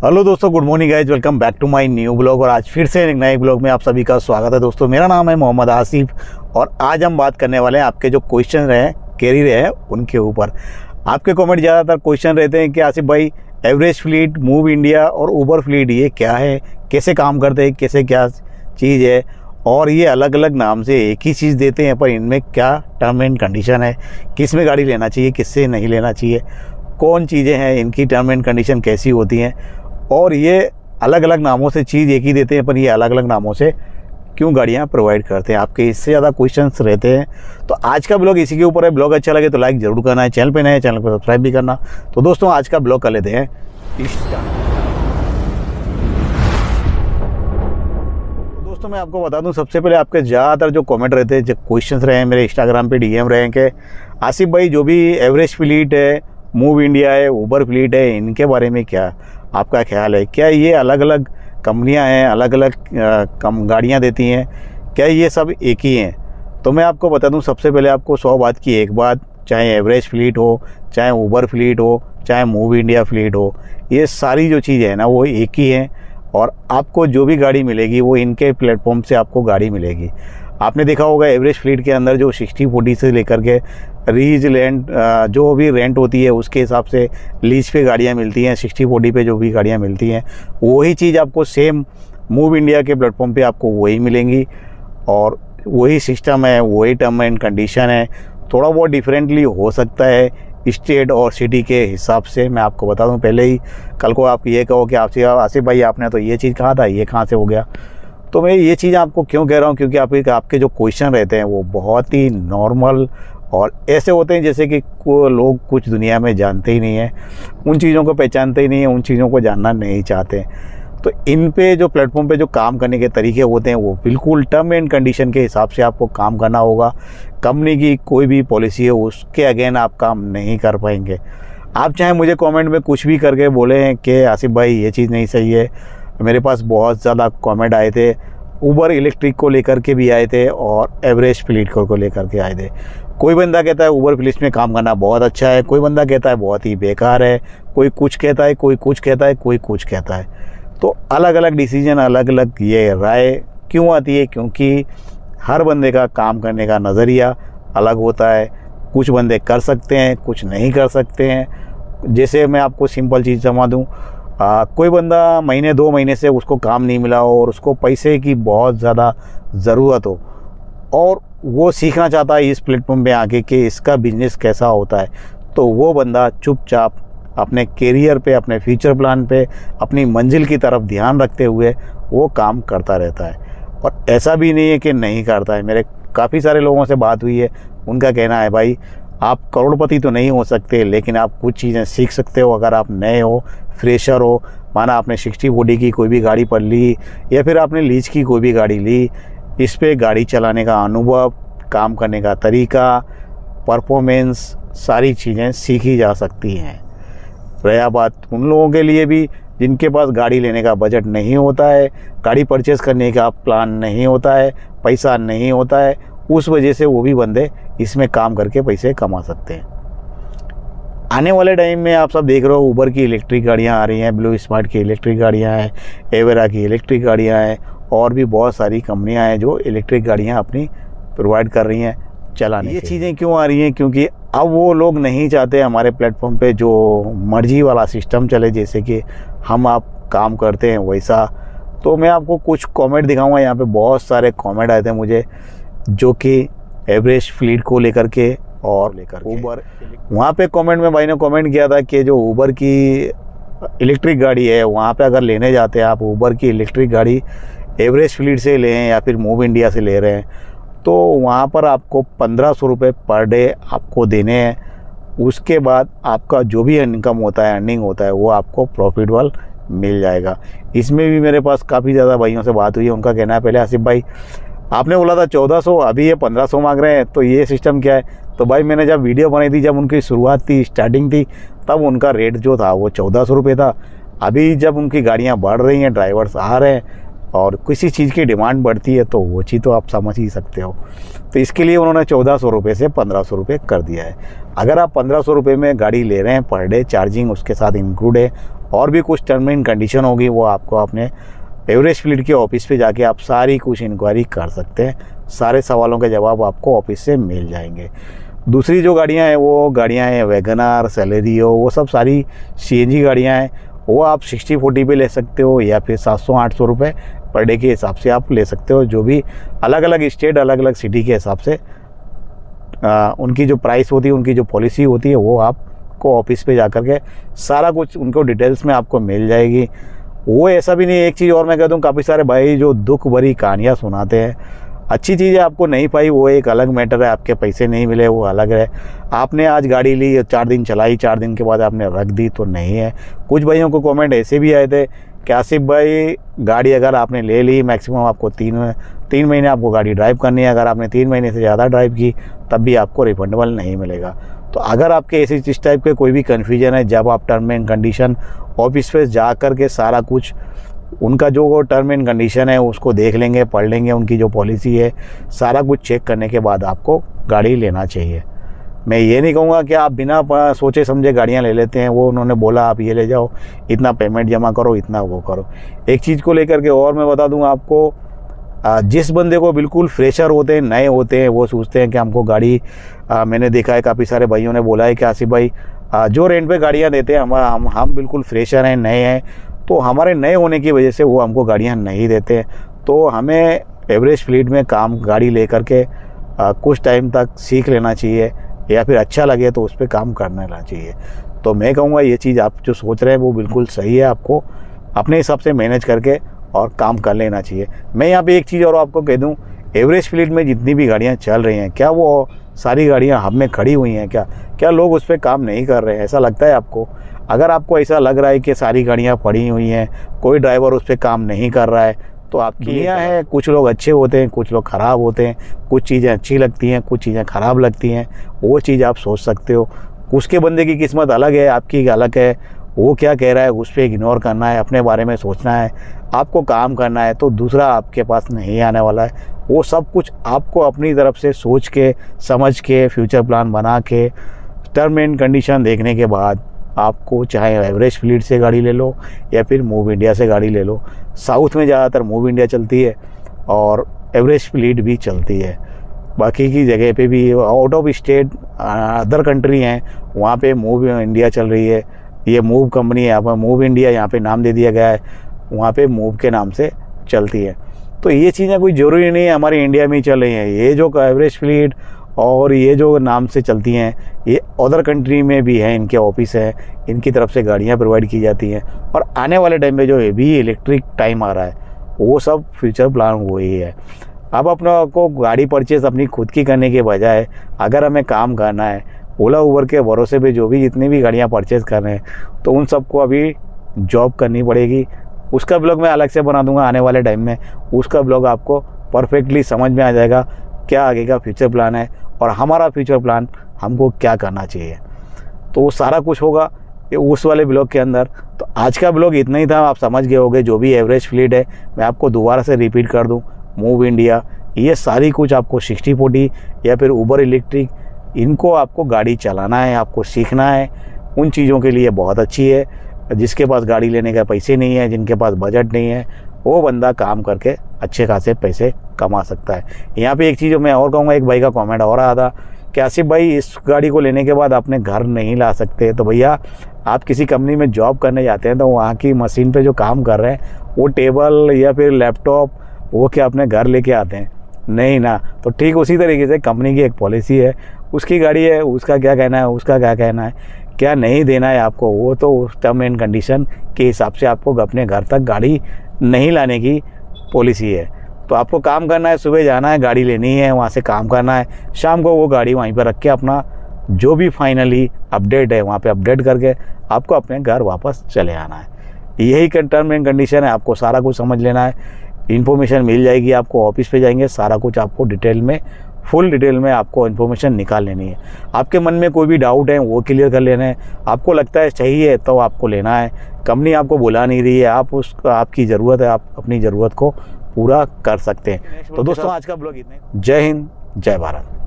Hello दोस्तों, good morning guys, welcome back to my new blog. और आज फिर से एक नए ब्लॉग में आप सभी का स्वागत है। दोस्तों मेरा नाम है मोहम्मद आसिफ और आज हम बात करने वाले हैं आपके जो क्वेश्चन रहे, क्वेरी रहे उनके ऊपर। आपके कमेंट ज़्यादातर क्वेश्चन रहते हैं कि आसिफ भाई एवरेज फ्लीट, मूव इंडिया और उबर फ्लीट ये क्या है, कैसे काम करते हैं, कैसे क्या चीज़ है, और ये अलग अलग नाम से एक ही चीज़ देते हैं पर इनमें क्या टर्म एंड कंडीशन है, किस में गाड़ी लेना चाहिए, किससे नहीं लेना चाहिए, कौन चीज़ें हैं, इनकी टर्म एंड कंडीशन कैसी होती हैं, और ये अलग अलग नामों से चीज़ एक ही देते हैं पर ये अलग अलग नामों से क्यों गाड़ियाँ प्रोवाइड करते हैं। आपके इससे ज़्यादा क्वेश्चंस रहते हैं। तो आज का ब्लॉग इसी के ऊपर है। ब्लॉग अच्छा लगे तो लाइक ज़रूर करना है, चैनल पे नए चैनल को सब्सक्राइब भी करना। तो दोस्तों आज का ब्लॉग कर लेते हैं स्टार्ट। दोस्तों मैं आपको बता दूं, सबसे पहले आपके ज़्यादातर जो कमेंट रहते हैं, जो क्वेश्चंस रहे हैं मेरे इंस्टाग्राम पे डीएम रहे हैं कि आसिफ भाई जो भी एवरेज फ्लीट है, मूव इंडिया है, उबर फ्लीट है, इनके बारे में क्या आपका ख्याल है? क्या ये अलग अलग कंपनियां हैं, अलग अलग गाड़ियां देती हैं, क्या ये सब एक ही हैं? तो मैं आपको बता दूं, सबसे पहले आपको 100 बात की एक बात, चाहे एवरेज फ्लीट हो, चाहे उबर फ्लीट हो, चाहे मूव इंडिया फ्लीट हो, ये सारी जो चीज़ें हैं ना वो एक ही हैं। और आपको जो भी गाड़ी मिलेगी वो इनके प्लेटफॉर्म से आपको गाड़ी मिलेगी। आपने देखा होगा एवरेज फ्लीट के अंदर जो 60-40 से लेकर के लीज रेंट, जो भी रेंट होती है उसके हिसाब से लीज पे गाड़ियाँ मिलती हैं। 60-40 पे जो भी गाड़ियाँ मिलती हैं वही चीज़ आपको सेम मूव इंडिया के प्लेटफॉर्म पे आपको वही मिलेंगी और वही सिस्टम है, वही टर्म एंड कंडीशन है। थोड़ा बहुत डिफरेंटली हो सकता है स्टेट और सिटी के हिसाब से। मैं आपको बता दूं, पहले ही कल को आप ये कहो कि आसिफ भाई आपने तो ये चीज़ कहा था, ये कहाँ से हो गया। तो मैं ये चीज़ आपको क्यों कह रहा हूँ, क्योंकि आपके जो क्वेश्चन रहते हैं वो बहुत ही नॉर्मल और ऐसे होते हैं जैसे कि लोग कुछ दुनिया में जानते ही नहीं हैं, उन चीज़ों को पहचानते ही नहीं हैं, उन चीज़ों को जानना नहीं चाहते। तो इन पे जो प्लेटफॉर्म पे जो काम करने के तरीके होते हैं वो बिल्कुल टर्म एंड कंडीशन के हिसाब से आपको काम करना होगा। कंपनी की कोई भी पॉलिसी है उसके अगेन आप काम नहीं कर पाएंगे। आप चाहे मुझे कमेंट में कुछ भी करके बोलें कि आसिफ भाई ये चीज़ नहीं सही है। मेरे पास बहुत ज़्यादा कमेंट आए थे, उबर इलेक्ट्रिक को लेकर के भी आए थे और एवरेज फ्लीट को लेकर के आए थे। कोई बंदा कहता है उबर फ्लीट में काम करना बहुत अच्छा है, कोई बंदा कहता है बहुत ही बेकार है, कोई कुछ कहता है, कोई कुछ कहता है, कोई कुछ कहता है। तो अलग अलग डिसीजन, अलग अलग ये राय क्यों आती है? क्योंकि हर बंदे का काम करने का नज़रिया अलग होता है। कुछ बंदे कर सकते हैं, कुछ नहीं कर सकते हैं। जैसे मैं आपको सिंपल चीज़ समझा दूँ, कोई बंदा महीने 2 महीने से उसको काम नहीं मिला हो और उसको पैसे की बहुत ज़्यादा ज़रूरत हो और वो सीखना चाहता है इस प्लेटफॉर्म पे आके कि इसका बिजनेस कैसा होता है, तो वो बंदा चुपचाप अपने कैरियर पे, अपने फ्यूचर प्लान पे, अपनी मंजिल की तरफ ध्यान रखते हुए वो काम करता रहता है। और ऐसा भी नहीं है कि नहीं करता है। मेरे काफ़ी सारे लोगों से बात हुई है, उनका कहना है भाई आप करोड़पति तो नहीं हो सकते लेकिन आप कुछ चीज़ें सीख सकते हो। अगर आप नए हो, फ्रेशर हो, माना आपने 60-40 की कोई भी गाड़ी पढ़ ली या फिर आपने लीज की कोई भी गाड़ी ली, इस पे गाड़ी चलाने का अनुभव, काम करने का तरीका, परफॉर्मेंस, सारी चीज़ें सीखी जा सकती हैं। रहा बात उन लोगों के लिए भी जिनके पास गाड़ी लेने का बजट नहीं होता है, गाड़ी परचेस करने का प्लान नहीं होता है, पैसा नहीं होता है, उस वजह से वो भी बंदे इसमें काम करके पैसे कमा सकते हैं। आने वाले टाइम में आप सब देख रहे हो उबर की इलेक्ट्रिक गाड़ियाँ आ रही हैं, ब्लू स्मार्ट की इलेक्ट्रिक गाड़ियाँ हैं, एवेरा की इलेक्ट्रिक गाड़ियाँ हैं और भी बहुत सारी कंपनियाँ हैं जो इलेक्ट्रिक गाड़ियाँ अपनी प्रोवाइड कर रही हैं चलाने। ये चीज़ें क्यों आ रही हैं? क्योंकि अब वो लोग नहीं चाहते हमारे प्लेटफॉर्म पे जो मर्जी वाला सिस्टम चले, जैसे कि हम आप काम करते हैं वैसा। तो मैं आपको कुछ कमेंट दिखाऊंगा। यहाँ पे बहुत सारे कमेंट आए थे मुझे जो कि एवरेज फ्लीट को लेकर के और उबर। वहाँ पे कमेंट में भाई ने कमेंट किया था कि जो उबर की इलेक्ट्रिक गाड़ी है वहाँ पे अगर लेने जाते हैं आप उबर की इलेक्ट्रिक गाड़ी एवरेज फ्लीट से लें या फिर मूव इंडिया से ले रहे हैं तो वहाँ पर आपको 1500 रुपये पर डे आपको देने हैं। उसके बाद आपका जो भी इनकम होता है, अर्निंग होता है, वो आपको प्रॉफिटेबल मिल जाएगा। इसमें भी मेरे पास काफ़ी ज़्यादा भाइयों से बात हुई है। उनका कहना है पहले आसिफ भाई आपने बोला था 1400, अभी ये 1500 मांग रहे हैं, तो ये सिस्टम क्या है? तो भाई मैंने जब वीडियो बनाई थी, जब उनकी शुरुआत थी, स्टार्टिंग थी, तब उनका रेट जो था वो 1400 रुपये था। अभी जब उनकी गाड़ियाँ बढ़ रही हैं, ड्राइवर्स आ रहे हैं और किसी चीज़ की डिमांड बढ़ती है तो वो चीज़ तो आप समझ ही सकते हो। तो इसके लिए उन्होंने 1400 रुपये से 1500 रुपये कर दिया है। अगर आप 1500 रुपये में गाड़ी ले रहे हैं पर डे, चार्जिंग उसके साथ इंक्लूड है और भी कुछ टर्म एंड कंडीशन होगी वो आपको अपने एवरेस्ट फ्लीट के ऑफिस पे जाके आप सारी कुछ इंक्वायरी कर सकते हैं। सारे सवालों के जवाब आपको ऑफिस से मिल जाएंगे। दूसरी जो गाड़ियां हैं वो गाड़ियां हैं वैगनार, सेलेरियो, वो सब सारी CNG गाड़ियां हैं। वो आप 60-40 पे ले सकते हो या फिर 700-800 रुपये पर डे के हिसाब से आप ले सकते हो। जो भी अलग अलग स्टेट, अलग अलग सिटी के हिसाब से उनकी जो प्राइस होती है, उनकी जो पॉलिसी होती है, वो आपको ऑफिस पे जा कर के सारा कुछ उनको डिटेल्स में आपको मिल जाएगी। वो ऐसा भी नहीं, एक चीज़ और मैं कह दूँ, काफ़ी सारे भाई जो दुख भरी कहानियाँ सुनाते हैं, अच्छी चीज़ें आपको नहीं पाई वो एक अलग मैटर है, आपके पैसे नहीं मिले वो अलग है। आपने आज गाड़ी ली, 4 दिन चलाई, 4 दिन के बाद आपने रख दी तो नहीं है। कुछ भाइयों को कमेंट ऐसे भी आए थे कि आसिफ भाई गाड़ी अगर आपने ले ली, मैक्सिमम आपको 3 महीने आपको गाड़ी ड्राइव करनी है, अगर आपने 3 महीने से ज़्यादा ड्राइव की तब भी आपको रिफंडेबल नहीं मिलेगा। तो अगर आपके इस टाइप के कोई भी कन्फ्यूजन है, जब आप टर्म एंड कंडीशन ऑफिस पे जा कर के सारा कुछ उनका जो टर्म एंड कंडीशन है उसको देख लेंगे, पढ़ लेंगे, उनकी जो पॉलिसी है सारा कुछ चेक करने के बाद आपको गाड़ी लेना चाहिए। मैं ये नहीं कहूँगा कि आप बिना सोचे समझे गाड़ियाँ ले लेते हैं। वो उन्होंने बोला आप ये ले जाओ, इतना पेमेंट जमा करो, इतना वो करो। एक चीज़ को लेकर के और मैं बता दूँगा आपको, जिस बंदे को बिल्कुल फ्रेशर होते हैं, नए होते हैं, वो सोचते हैं कि हमको गाड़ी मैंने देखा है काफ़ी सारे भाइयों ने बोला है कि आसिफ भाई जो रेंट पे गाड़ियाँ देते हैं हम बिल्कुल फ्रेशर हैं, नए हैं, तो हमारे नए होने की वजह से वो हमको गाड़ियाँ नहीं देते। तो हमें एवरेस्ट फ्लीट में काम गाड़ी लेकर के कुछ टाइम तक सीख लेना चाहिए या फिर अच्छा लगे तो उस पर काम करना चाहिए। तो मैं कहूँगा ये चीज़ आप जो सोच रहे हैं वो बिल्कुल सही है, आपको अपने हिसाब से मैनेज करके और काम कर लेना चाहिए। मैं यहाँ पे एक चीज़ और आपको कह दूँ, एवरेस्ट फ्लीट में जितनी भी गाड़ियाँ चल रही हैं, क्या वो सारी गाड़ियाँ हब में खड़ी हुई हैं? क्या लोग उस पर काम नहीं कर रहे हैं? ऐसा लगता है आपको? अगर आपको ऐसा लग रहा है कि सारी गाड़ियाँ पड़ी हुई हैं, कोई ड्राइवर उस पर काम नहीं कर रहा है, तो आपकी दुनिया है। कुछ लोग अच्छे होते हैं, कुछ लोग ख़राब होते हैं, कुछ चीज़ें अच्छी लगती हैं, कुछ चीज़ें ख़राब लगती हैं। वो चीज़ आप सोच सकते हो। उसके बंदे की किस्मत अलग है, आपकी अलग है। वो क्या कह रहा है उस पर इग्नोर करना है, अपने बारे में सोचना है, आपको काम करना है। तो दूसरा आपके पास नहीं आने वाला है। वो सब कुछ आपको अपनी तरफ से सोच के, समझ के, फ्यूचर प्लान बना के, टर्म एंड कंडीशन देखने के बाद आपको चाहे एवरेस्ट फ्लीट से गाड़ी ले लो या फिर मूव इंडिया से गाड़ी ले लो। साउथ में ज़्यादातर मूव इंडिया चलती है और एवरेस्ट फ्लीट भी चलती है। बाकी की जगह पे भी out of state other country हैं, वहाँ पे मूव इंडिया चल रही है। ये मूव कंपनी है, यहाँ पर मूव इंडिया यहाँ पे नाम दे दिया गया है, वहाँ पे मूव के नाम से चलती है। तो ये चीज़ें कोई ज़रूरी नहीं है हमारे इंडिया में ही चल रही हैं। ये जो एवरेस्ट फ्लीट और ये जो नाम से चलती हैं, ये अदर कंट्री में भी हैं, इनके ऑफिस हैं, इनकी तरफ से गाड़ियाँ प्रोवाइड की जाती हैं। और आने वाले टाइम में जो भी इलेक्ट्रिक टाइम आ रहा है वो सब फ्यूचर प्लान वही है। अब अपना को गाड़ी परचेज़ अपनी खुद की करने के बजाय अगर हमें काम करना है, ओला उबर के भरोसे पे जो भी जितनी भी गाड़ियाँ परचेज़ कर रहे हैं, तो उन सबको अभी जॉब करनी पड़ेगी। उसका ब्लॉग मैं अलग से बना दूंगा आने वाले टाइम में। उसका ब्लॉग आपको परफेक्टली समझ में आ जाएगा क्या आगे का फ्यूचर प्लान है और हमारा फ्यूचर प्लान हमको क्या करना चाहिए। तो वो सारा कुछ होगा उस वाले ब्लॉग के अंदर। तो आज का ब्लॉग इतना ही था, आप समझ गए होंगे। जो भी एवरेस्ट फ्लीट है, मैं आपको दोबारा से रिपीट कर दूं, मूव इंडिया, ये सारी कुछ आपको 60-40 या फिर उबर इलेक्ट्रिक, इनको आपको गाड़ी चलाना है, आपको सीखना है। उन चीज़ों के लिए बहुत अच्छी है। जिसके पास गाड़ी लेने का पैसे नहीं है, जिनके पास बजट नहीं है, वो बंदा काम करके अच्छे खासे पैसे कमा सकता है। यहाँ पे एक चीज़ मैं और कहूँगा, एक भाई का कमेंट हो रहा था कि आसिफ भाई इस गाड़ी को लेने के बाद अपने घर नहीं ला सकते। तो भैया आप किसी कंपनी में जॉब करने जाते हैं तो वहाँ की मशीन पे जो काम कर रहे हैं वो टेबल या फिर लैपटॉप वो क्या अपने घर लेके आते हैं? नहीं ना। तो ठीक उसी तरीके से कंपनी की एक पॉलिसी है, उसकी गाड़ी है, उसका क्या कहना है, उसका क्या कहना है, क्या नहीं देना है आपको, वो तो उस टर्म एंड कंडीशन के हिसाब से आपको अपने घर तक गाड़ी नहीं लाने की पॉलिसी है। तो आपको काम करना है, सुबह जाना है, गाड़ी लेनी है, वहाँ से काम करना है, शाम को वो गाड़ी वहीं पर रख के अपना जो भी फाइनली अपडेट है वहाँ पे अपडेट करके आपको अपने घर वापस चले आना है। यही टर्म एंड कंडीशन है, आपको सारा कुछ समझ लेना है। इन्फॉर्मेशन मिल जाएगी आपको, ऑफिस पे जाएंगे सारा कुछ आपको डिटेल में, फुल डिटेल में आपको इन्फॉर्मेशन निकाल लेनी है। आपके मन में कोई भी डाउट है वो क्लियर कर लेना है। आपको लगता है चाहिए तो आपको लेना है, कंपनी आपको बुला नहीं रही है, आपकी ज़रूरत है, आप अपनी ज़रूरत को पूरा कर सकते हैं। तो दोस्तों आज का ब्लॉग इतने। जय हिंद, जय भारत।